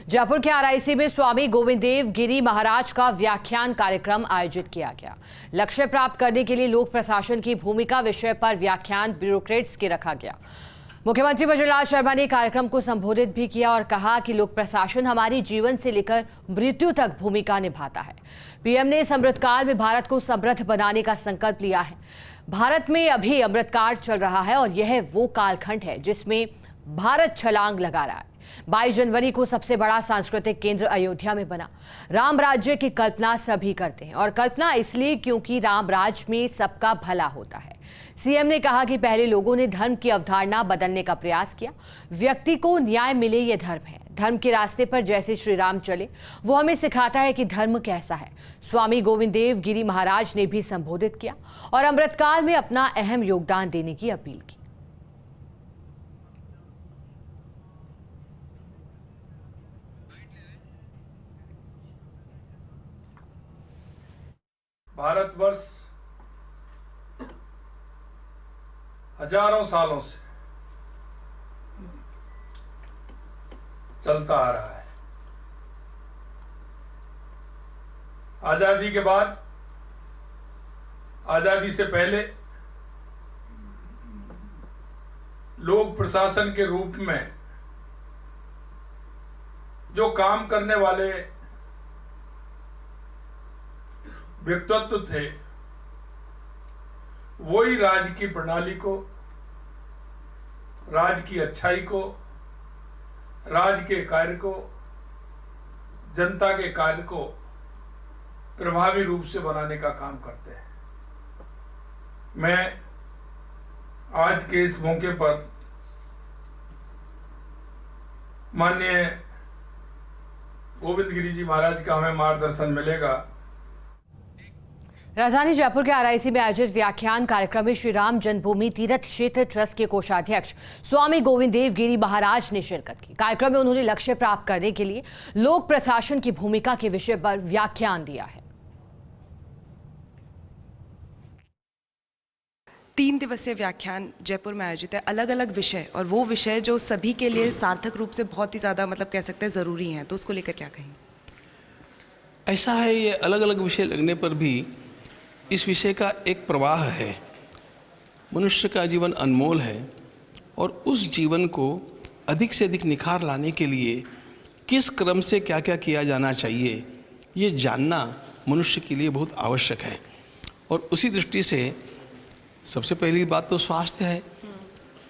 जयपुर के आरआईसी में स्वामी गोविंद देव गिरी महाराज का व्याख्यान कार्यक्रम आयोजित किया गया। लक्ष्य प्राप्त करने के लिए लोक प्रशासन की भूमिका विषय पर व्याख्यान ब्यूरोक्रेट्स के रखा गया। मुख्यमंत्री बजरलाल शर्मा ने कार्यक्रम को संबोधित भी किया और कहा कि लोक प्रशासन हमारी जीवन से लेकर मृत्यु तक भूमिका निभाता है। पीएम ने इस अमृतकाल में भारत को समृद्ध बनाने का संकल्प लिया है। भारत में अभी अमृतकाल चल रहा है और यह वो कालखंड है जिसमें भारत छलांग लगा रहा है। 22 जनवरी को सबसे बड़ा सांस्कृतिक केंद्र अयोध्या में बना। राम राज्य की कल्पना सभी करते हैं और कल्पना इसलिए क्योंकि राम राज्य में सबका भला होता है। सीएम ने कहा कि पहले लोगों ने धर्म की अवधारणा बदलने का प्रयास किया। व्यक्ति को न्याय मिले ये धर्म है। धर्म के रास्ते पर जैसे श्री राम चले वो हमें सिखाता है कि धर्म कैसा है। स्वामी गोविंद देव गिरी महाराज ने भी संबोधित किया और अमृतकाल में अपना अहम योगदान देने की अपील की। भारतवर्ष हजारों सालों से चलता आ रहा है। आजादी के बाद, आजादी से पहले लोक प्रशासन के रूप में जो काम करने वाले व्यक्तित्व थे, वही राज्य की प्रणाली को, राज्य की अच्छाई को, राज्य के कार्य को, जनता के कार्य को प्रभावी रूप से बनाने का काम करते हैं। मैं आज के इस मौके पर माननीय गोविंद गिरी जी महाराज का हमें मार्गदर्शन मिलेगा। राजधानी जयपुर के आरआईसी में आयोजित व्याख्यान कार्यक्रम में श्री राम जन्मभूमि तीर्थ क्षेत्र ट्रस्ट के कोषाध्यक्ष स्वामी गोविंद देव गिरी महाराज ने शिरकत की। कार्यक्रम में उन्होंने लक्ष्य प्राप्त करने के लिए लोक प्रशासन की भूमिका के विषय पर व्याख्यान दिया है। 3 दिवसीय व्याख्यान जयपुर में आयोजित है, अलग अलग विषय, और वो विषय जो सभी के लिए सार्थक रूप से बहुत ही ज़्यादा कह सकते हैं ज़रूरी हैं, तो उसको लेकर क्या कहेंगे? ऐसा है, ये अलग अलग विषय लगने पर भी इस विषय का एक प्रवाह है। मनुष्य का जीवन अनमोल है और उस जीवन को अधिक से अधिक निखार लाने के लिए किस क्रम से क्या क्या किया जाना चाहिए, ये जानना मनुष्य के लिए बहुत आवश्यक है। और उसी दृष्टि से सबसे पहली बात तो स्वास्थ्य है,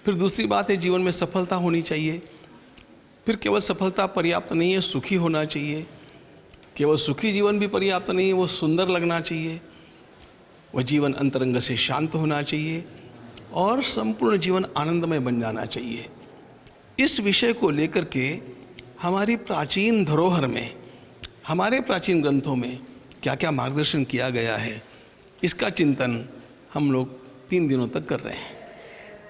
फिर दूसरी बात है जीवन में सफलता होनी चाहिए, फिर केवल सफलता पर्याप्त नहीं है, सुखी होना चाहिए। केवल सुखी जीवन भी पर्याप्त नहीं है, वो सुंदर लगना चाहिए, वह जीवन अंतरंग से शांत होना चाहिए और संपूर्ण जीवन आनंदमय बन जाना चाहिए। इस विषय को लेकर के हमारी प्राचीन धरोहर में, हमारे प्राचीन ग्रंथों में क्या क्या मार्गदर्शन किया गया है, इसका चिंतन हम लोग 3 दिनों तक कर रहे हैं।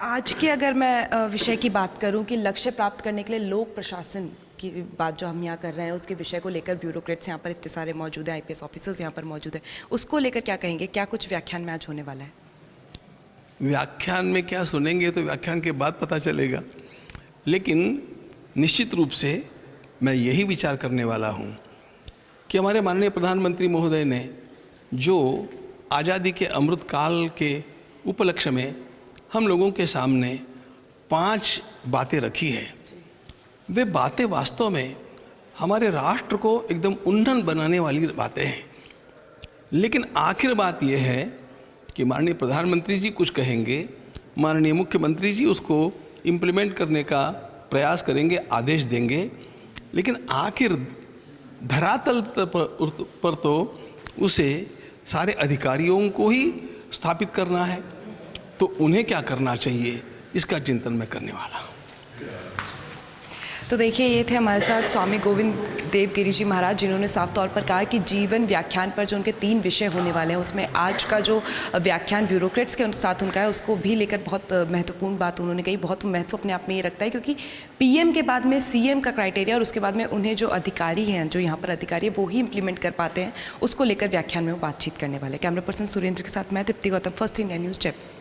आज के अगर मैं विषय की बात करूं कि लक्ष्य प्राप्त करने के लिए लोक प्रशासन की बात जो हम यहाँ कर रहे हैं, उसके विषय को लेकर ब्यूरोक्रेट्स यहाँ पर इतने सारे मौजूद हैं, आईपीएस ऑफिसर्स यहाँ पर मौजूद हैं, उसको लेकर क्या कहेंगे? क्या कुछ व्याख्यान में आज होने वाला है? व्याख्यान में क्या सुनेंगे तो व्याख्यान के बाद पता चलेगा, लेकिन निश्चित रूप से मैं यही विचार करने वाला हूँ कि हमारे माननीय प्रधानमंत्री महोदय ने जो आज़ादी के अमृतकाल के उपलक्ष्य में हम लोगों के सामने 5 बातें रखी है, वे बातें वास्तव में हमारे राष्ट्र को एकदम उन्नत बनाने वाली बातें हैं। लेकिन आखिर बात यह है कि माननीय प्रधानमंत्री जी कुछ कहेंगे, माननीय मुख्यमंत्री जी उसको इम्प्लीमेंट करने का प्रयास करेंगे, आदेश देंगे, लेकिन आखिर धरातल पर तो उसे सारे अधिकारियों को ही स्थापित करना है। तो उन्हें क्या करना चाहिए, इसका चिंतन मैं करने वाला हूँ। तो देखिए, ये थे हमारे साथ स्वामी गोविंद देव गिरी जी महाराज, जिन्होंने साफ तौर पर कहा कि जीवन व्याख्यान पर जो उनके 3 विषय होने वाले हैं, उसमें आज का जो व्याख्यान ब्यूरोक्रेट्स के साथ उनका है, उसको भी लेकर बहुत महत्वपूर्ण बात उन्होंने कही। बहुत महत्व अपने आप में ये रखता है, क्योंकि पीएम के बाद में सीएम का क्राइटेरिया और उसके बाद में उन्हें जो अधिकारी हैं, जो यहाँ पर अधिकारी है, वो ही इंप्लीमेंट कर पाते हैं, उसको लेकर व्याख्यान में वो बातचीत करने वाले। कैमरा पर्सन सुरेंद्र के साथ मैं Tripti Gautam, first India news Jaipur.